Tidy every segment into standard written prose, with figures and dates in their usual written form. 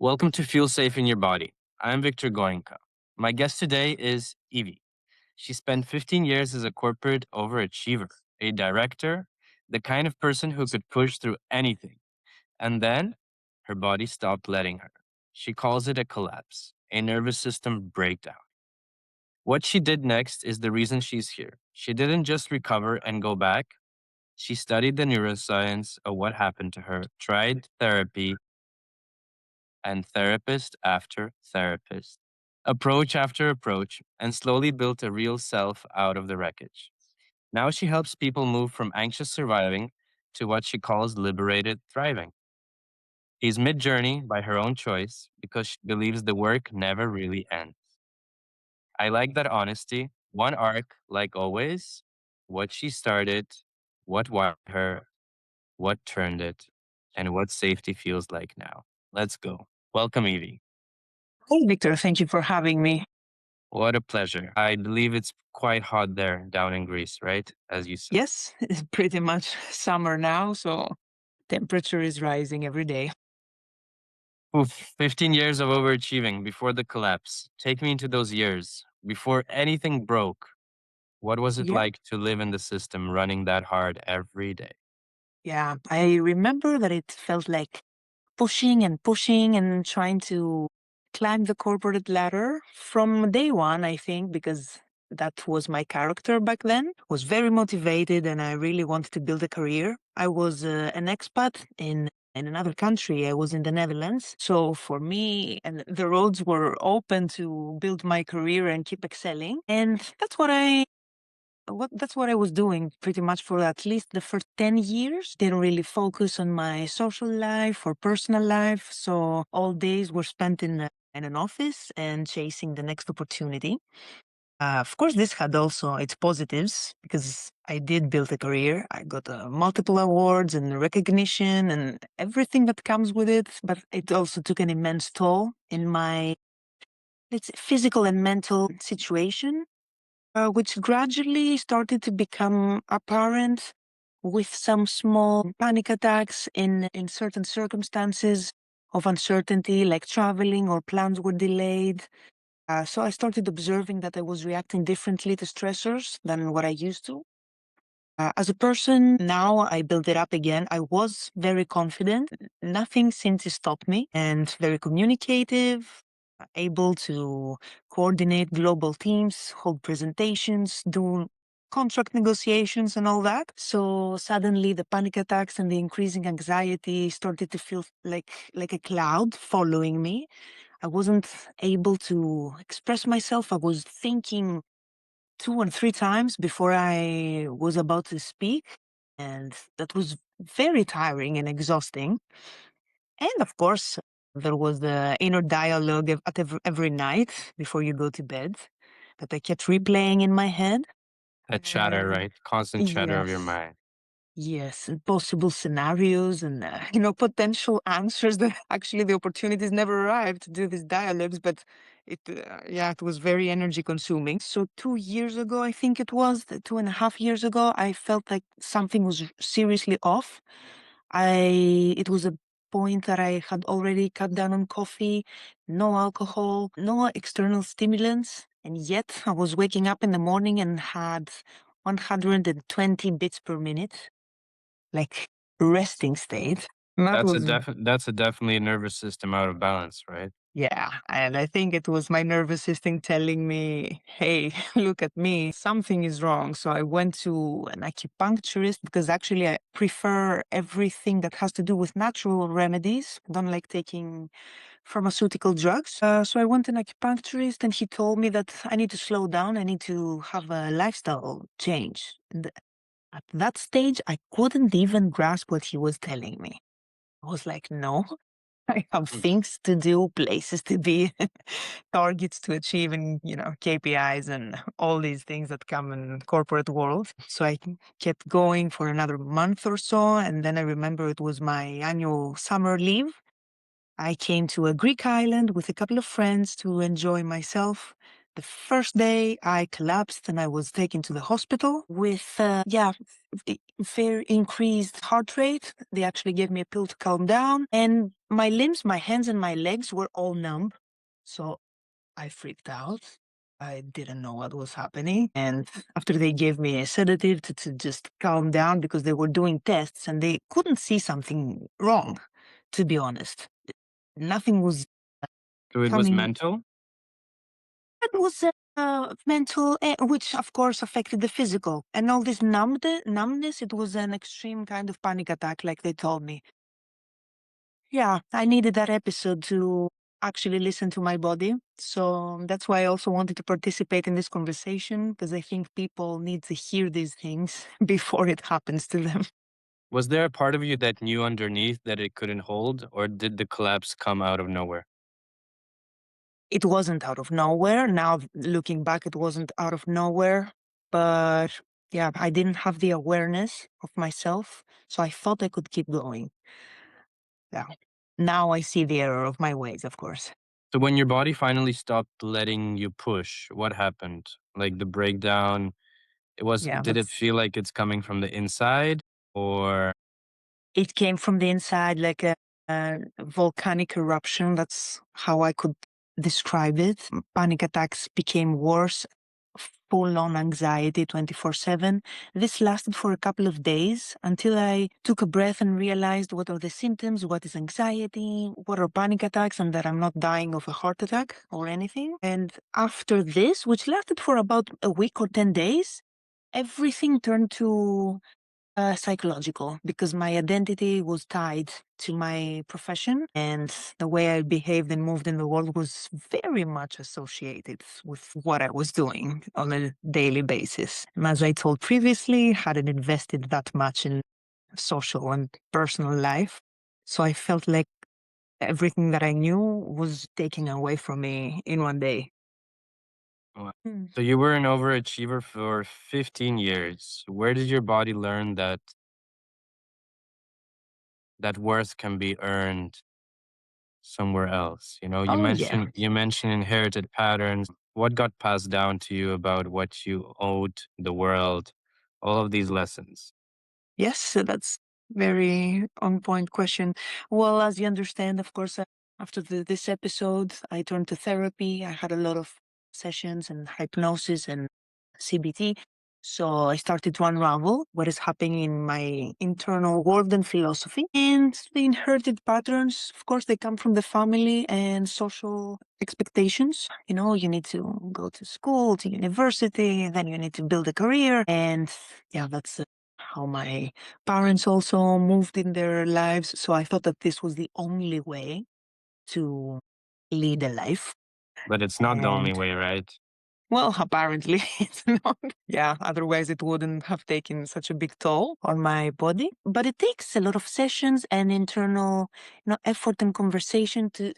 Welcome to Feel Safe in Your Body. I'm Victor Goenka. My guest today is Evi. She spent 15 years as a corporate overachiever, a director, the kind of person who could push through anything. And then her body stopped letting her. She calls it a collapse, a nervous system breakdown. What she did next is the reason she's here. She didn't just recover and go back. She studied the neuroscience of what happened to her, tried therapy, and therapist after therapist, approach after approach, and slowly built a real self out of the wreckage. Now she helps people move from anxious surviving to what she calls liberated thriving. She's mid journey by her own choice because she believes the work never really ends. I like that honesty. One arc, like always, what she started, what wired her, what turned it, and what safety feels like now. Let's go. Welcome, Evie. Hey, Victor, thank you for having me. What a pleasure. I believe it's quite hot there down in Greece, right? As you said. Yes, it's pretty much summer now, so temperature is rising every day. Oof, 15 years of overachieving before the collapse. Take me into those years. Before anything broke, what was it Yeah, like to live in the system running that hard every day? yeah. I remember that it felt like pushing and trying to climb the corporate ladder from day one, I think, because that was my character back then. Was very motivated and I really wanted to build a career. I was an expat in another country. I was in the Netherlands. So for me, and the roads were open to build my career and keep excelling. And that's what I was doing pretty much for at least the first 10 years. Didn't really focus on my social life or personal life. So all days were spent in an office and chasing the next opportunity. Of course, this had also its positives because I did build a career. I got multiple awards and recognition and everything that comes with it. But it also took an immense toll in my, let's say, physical and mental situation, which gradually started to become apparent with some small panic attacks in certain circumstances of uncertainty, like traveling or plans were delayed. So I started observing that I was reacting differently to stressors than what I used to. As a person, now I build it up again. I was very confident. Nothing seemed to stop me and very communicative, able to coordinate global teams, hold presentations, do contract negotiations and all that. So suddenly the panic attacks and the increasing anxiety started to feel like a cloud following me. I wasn't able to express myself. I was thinking two and three times before I was about to speak. And that was very tiring and exhausting. And of course, there was the inner dialogue at every night before you go to bed that I kept replaying in my head. That chatter, And right? Constant chatter of your yes, mind. yes, and possible scenarios and potential answers that actually the opportunities never arrived to do these dialogues, but it was very energy consuming. So 2 years ago, I think it was 2.5 years ago, I felt like something was seriously off. It was a point that I had already cut down on coffee, no alcohol, no external stimulants, and yet I was waking up in the morning and had 120 beats per minute, like resting state. That was, That's a definitely a nervous system out of balance, right? yeah. And I think it was my nervous system telling me, hey, look at me, something is wrong. So I went to an acupuncturist because actually I prefer everything that has to do with natural remedies. I don't like taking pharmaceutical drugs. So I went to an acupuncturist and he told me that I need to slow down. I need to have a lifestyle change. And at that stage, I couldn't even grasp what he was telling me. I was like, no, I have Mm. things to do, places to be, targets to achieve, and, KPIs and all these things that come in corporate world. So I kept going for another month or so. And then I remember it was my annual summer leave. I came to a Greek island with a couple of friends to enjoy myself. The first day I collapsed and I was taken to the hospital with, very increased heart rate. They actually gave me a pill to calm down, and my limbs, my hands and my legs were all numb. So I freaked out. I didn't know what was happening. And after they gave me a sedative to just calm down because they were doing tests and they couldn't see something wrong, to be honest. Nothing was So it was coming. mental? It was mental, which of course affected the physical. And all this numbness, it was an extreme kind of panic attack, like they told me. Yeah, I needed that episode to actually listen to my body. So that's why I also wanted to participate in this conversation, because I think people need to hear these things before it happens to them. Was there a part of you that knew underneath that it couldn't hold, or did the collapse come out of nowhere? It wasn't out of nowhere. Now, looking back, it wasn't out of nowhere. But yeah, I didn't have the awareness of myself. So I thought I could keep going. Yeah. Now I see the error of my ways, of course. So when your body finally stopped letting you push, what happened? Like the breakdown, Yeah, did it that's feel like it's coming from the inside or it came from the inside like a volcanic eruption. That's how I could describe it. Panic attacks became worse, full on anxiety 24/7. This lasted for a couple of days until I took a breath and realized what are the symptoms, what is anxiety, what are panic attacks, and that I'm not dying of a heart attack or anything. And after this, which lasted for about a week or 10 days, everything turned to psychological, because my identity was tied to my profession, and the way I behaved and moved in the world was very much associated with what I was doing on a daily basis. And as I told previously, hadn't invested that much in social and personal life. So I felt like everything that I knew was taken away from me in one day. Wow. Hmm. So you were an overachiever for 15 years. Where did your body learn that worth can be earned somewhere else? You know, Oh, yeah. you mentioned inherited patterns. What got passed down to you about what you owed the world? All of these lessons. Yes, so that's very on point question. Well, as you understand, of course, after this episode, I turned to therapy. I had a lot of sessions and hypnosis and CBT. So I started to unravel what is happening in my internal world and philosophy. And the inherited patterns, of course, they come from the family and social expectations. You know, you need to go to school, to university, then you need to build a career. And yeah, that's how my parents also moved in their lives. So I thought that this was the only way to lead a life. But it's not the only And way, right? well, apparently it's not. Yeah, otherwise it wouldn't have taken such a big toll on my body. But it takes a lot of sessions and internal, effort and conversation to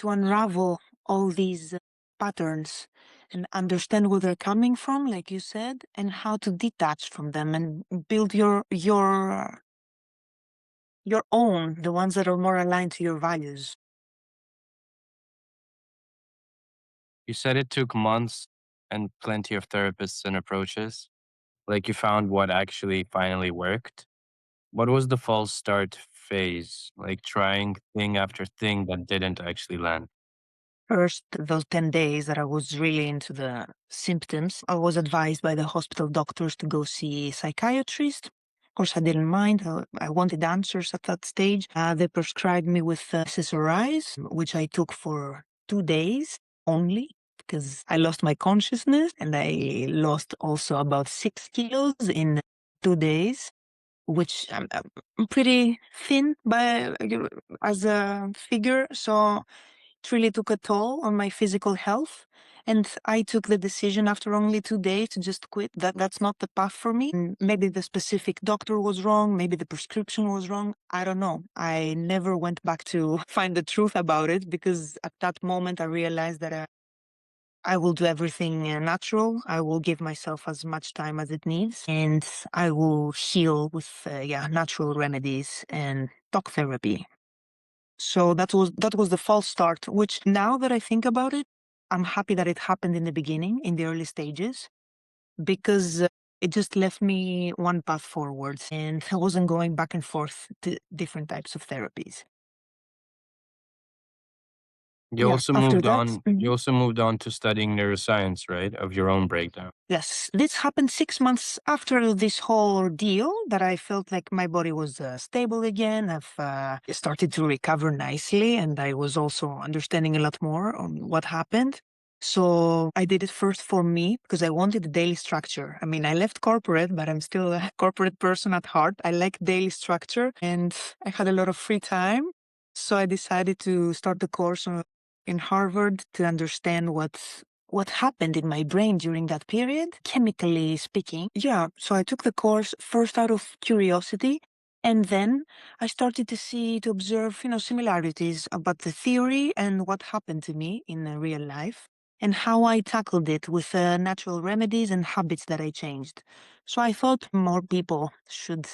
unravel all these patterns and understand where they're coming from, like you said, and how to detach from them and build your own, the ones that are more aligned to your values. You said it took months and plenty of therapists and approaches. Like you found what actually finally worked. What was the false start phase? Like trying thing after thing that didn't actually land. First, those 10 days that I was really into the symptoms, I was advised by the hospital doctors to go see a psychiatrist. Of course, I didn't mind. I wanted answers at that stage. They prescribed me with SSRIs, which I took for 2 days only, because I lost my consciousness and I lost also about 6 kilos in 2 days, which I'm pretty thin by as a figure. So it really took a toll on my physical health. And I took the decision after only 2 days to just quit. That's not the path for me. Maybe the specific doctor was wrong. Maybe the prescription was wrong. I don't know. I never went back to find the truth about it, because at that moment I realized that I will do everything natural. I will give myself as much time as it needs, and I will heal with natural remedies and talk therapy. So that was the false start, which now that I think about it, I'm happy that it happened in the beginning, in the early stages, because it just left me one path forwards and I wasn't going back and forth to different types of therapies. You Yeah, also after moved that, on you also moved on to studying neuroscience, right? Of your own breakdown. yes, this happened 6 months after this whole ordeal that I felt like my body was stable again. I've started to recover nicely, and I was also understanding a lot more on what happened. So I did it first for me because I wanted a daily structure. I mean, I left corporate, but I'm still a corporate person at heart. I like daily structure, and I had a lot of free time. So I decided to start the course in Harvard to understand what happened in my brain during that period, chemically speaking. Yeah, so I took the course first out of curiosity, and then I started to observe, similarities about the theory and what happened to me in real life, and how I tackled it with natural remedies and habits that I changed. So I thought more people should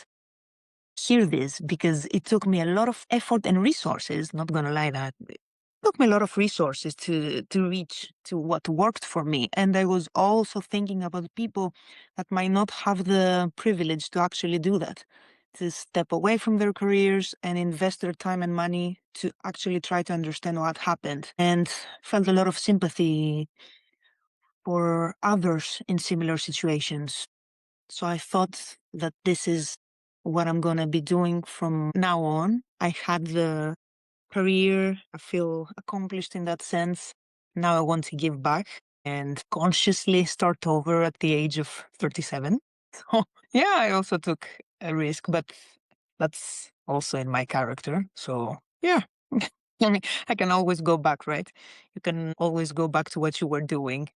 hear this because it took me a lot of effort and resources, not gonna lie that took me a lot of resources to reach to what worked for me. And I was also thinking about people that might not have the privilege to actually do that, to step away from their careers and invest their time and money to actually try to understand what happened. And felt a lot of sympathy for others in similar situations. So I thought that this is what I'm going to be doing from now on. I had the career. I feel accomplished in that sense. Now I want to give back and consciously start over at the age of 37. So, yeah, I also took a risk, but that's also in my character. So, yeah. I mean, I can always go back, right? You can always go back to what you were doing.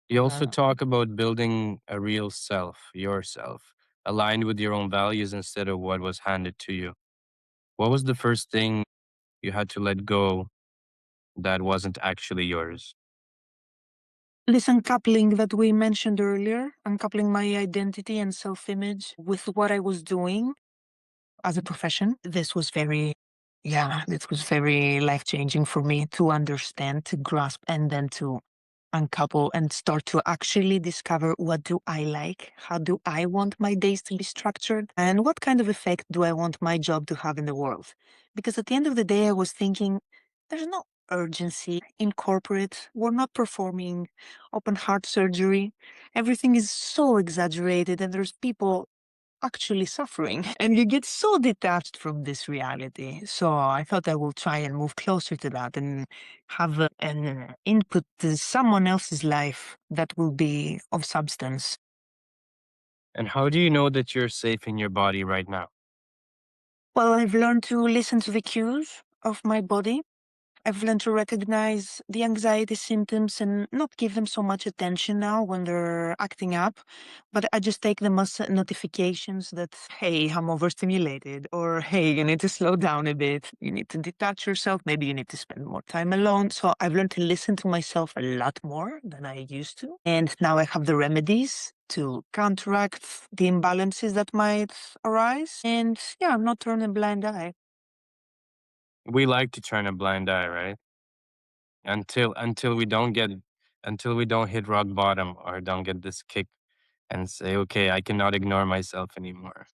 You also Uh, talk about building a real self, yourself, aligned with your own values instead of what was handed to you. What was the first thing you had to let go that wasn't actually yours? this uncoupling that we mentioned earlier, uncoupling my identity and self image with what I was doing as a profession. This was very life changing for me to understand, to grasp, and then to uncouple and start to actually discover what do I like? How do I want my days to be structured? And what kind of effect do I want my job to have in the world? Because at the end of the day, I was thinking there's no urgency in corporate. We're not performing open heart surgery. Everything is so exaggerated, and there's people actually suffering. And you get so detached from this reality. So I thought I will try and move closer to that and have an input to someone else's life that will be of substance. And how do you know that you're safe in your body right now? Well, I've learned to listen to the cues of my body. I've learned to recognize the anxiety symptoms and not give them so much attention now when they're acting up. But I just take them as notifications that, hey, I'm overstimulated, or hey, you need to slow down a bit. You need to detach yourself. Maybe you need to spend more time alone. So I've learned to listen to myself a lot more than I used to. And now I have the remedies to counteract the imbalances that might arise. And yeah, I'm not turning a blind eye. We like to turn a blind eye, right? Until we don't get until we don't hit rock bottom or don't get this kick and say, okay, I cannot ignore myself anymore.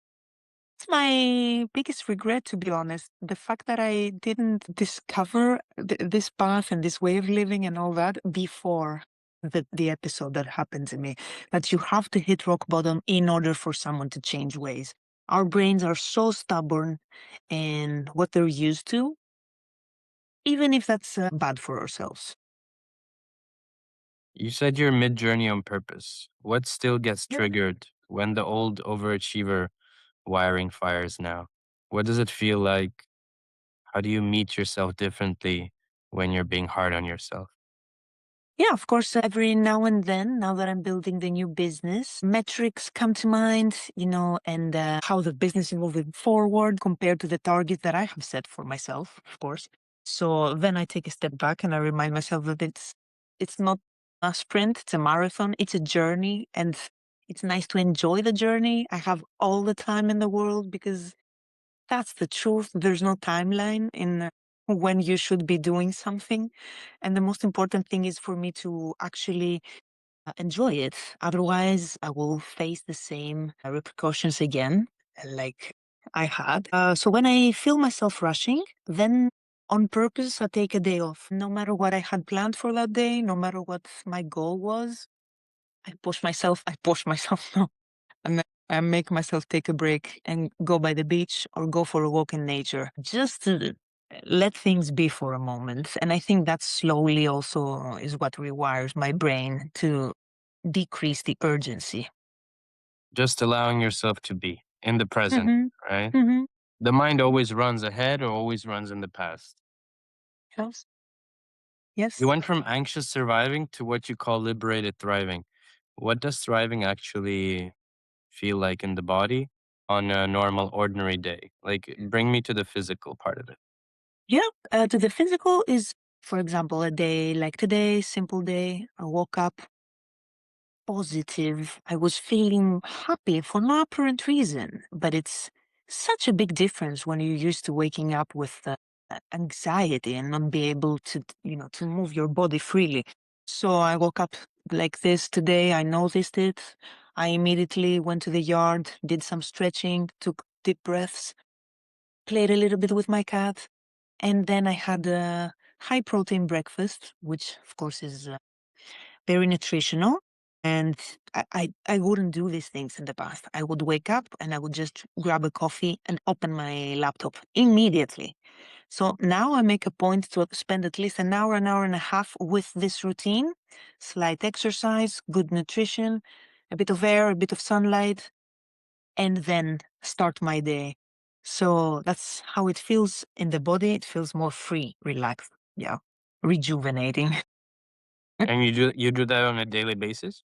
It's my biggest regret, to be honest. The fact that I didn't discover this path and this way of living and all that before the episode that happened to me. That you have to hit rock bottom in order for someone to change ways. Our brains are so stubborn and what they're used to, even if that's bad for ourselves. You said you're mid journey on purpose. What still gets Yep. triggered when the old overachiever wiring fires now? What does it feel like? How do you meet yourself differently when you're being hard on yourself? Yeah, of course, every now and then, now that I'm building the new business, metrics come to mind, and how the business is moving forward compared to the target that I have set for myself, of course. So then I take a step back and I remind myself that it's not a sprint, it's a marathon, it's a journey, and it's nice to enjoy the journey. I have all the time in the world because that's the truth. There's no timeline in when you should be doing something. And the most important thing is for me to actually enjoy it. Otherwise, I will face the same repercussions again, like I had. So when I feel myself rushing, then on purpose, I take a day off. No matter what I had planned for that day, no matter what my goal was, I push myself, no, and then I make myself take a break and go by the beach or go for a walk in nature, just to let things be for a moment. And I think that slowly also is what rewires my brain to decrease the urgency. Just allowing yourself to be in the present, Mm-hmm. right? Mm-hmm. The mind always runs ahead or always runs in the past. Yes. You Yes. went from anxious surviving to what you call liberated thriving. What does thriving actually feel like in the body on a normal, ordinary day? Like, bring me to the physical part of it. Yeah. To the physical is, for example, a day like today, simple day. I woke up positive. I was feeling happy for no apparent reason, but it's such a big difference when you're used to waking up with anxiety and not be able to, to move your body freely. So I woke up like this today. I noticed it. I immediately went to the yard, did some stretching, took deep breaths, played a little bit with my cat, and then I had a high protein breakfast, which of course is very nutritional. And I wouldn't do these things in the past. I would wake up and I would just grab a coffee and open my laptop immediately. So now I make a point to spend at least an hour and a half with this routine, slight exercise, good nutrition, a bit of air, a bit of sunlight, and then start my day. So that's how it feels in the body. It feels more free, relaxed. Yeah. Rejuvenating. And you do that on a daily basis?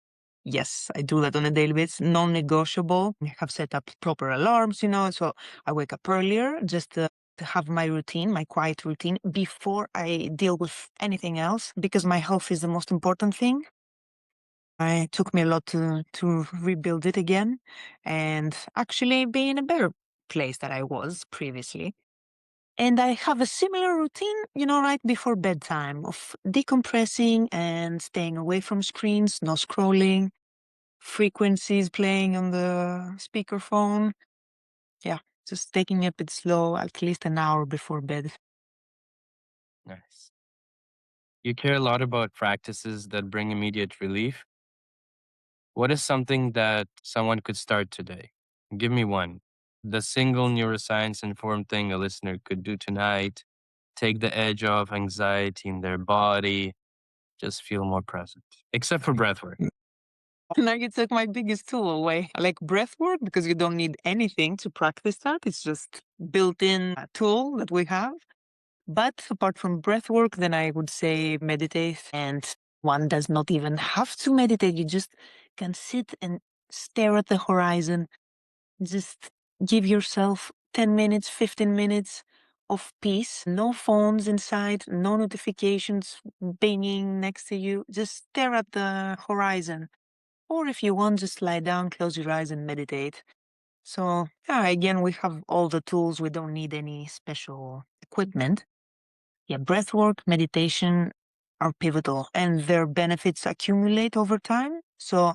Yes, I do that on a daily basis, non-negotiable. I have set up proper alarms, so I wake up earlier just to have my routine, my quiet routine before I deal with anything else because my health is the most important thing. It took me a lot to rebuild it again and actually be in a better place that I was previously. And I have a similar routine, right before bedtime of decompressing and staying away from screens, no scrolling, frequencies playing on the speakerphone. Yeah, just taking it a bit slow, at least an hour before bed. Nice. You care a lot about practices that bring immediate relief. What is something that someone could start today? Give me one. The single neuroscience informed thing a listener could do tonight, take the edge off anxiety in their body, just feel more present. Except for breath work. Now you took my biggest tool away. I like breath work because you don't need anything to practice that. It's just built-in tool that we have. But apart from breath work, then I would say meditate. And one does not even have to meditate. You just can sit and stare at the horizon. Just give yourself 10 minutes, 15 minutes of peace. No phones inside, no notifications binging next to you. Just stare at the horizon. Or if you want, just lie down, close your eyes, and meditate. So, yeah, again, we have all the tools. We don't need any special equipment. Yeah, breath work, meditation are pivotal and their benefits accumulate over time. So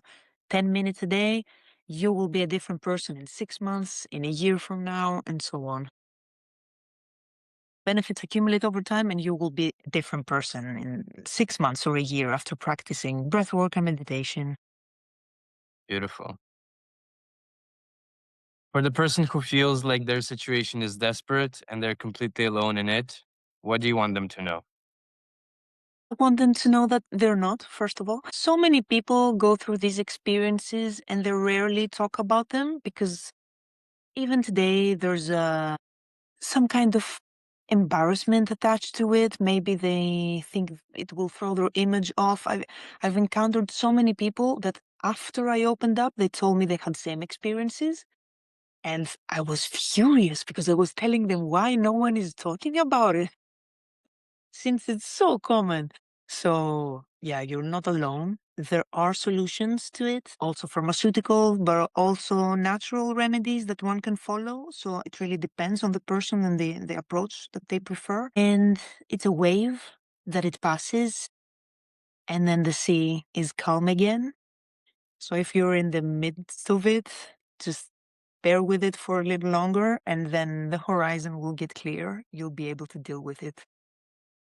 10 minutes a day, you will be a different person in 6 months, in a year from now, and so on. Benefits accumulate over time and you will be a different person in 6 months or a year after practicing breath work and meditation. Beautiful. For the person who feels like their situation is desperate and they're completely alone in it, what do you want them to know? I want them to know that they're not, first of all. So many people go through these experiences and they rarely talk about them because even today there's some kind of embarrassment attached to it. Maybe they think it will throw their image off. I've encountered so many people that after I opened up, they told me they had same experiences. And I was furious because I was telling them why no one is talking about it since it's so common. So, yeah, you're not alone. there are solutions to it, also pharmaceutical, but also natural remedies that one can follow. So it really depends on the person and the approach that they prefer. And it's a wave that it passes, and then the sea is calm again. So if you're in the midst of it, just bear with it for a little longer, and then the horizon will get clear. You'll be able to deal with it.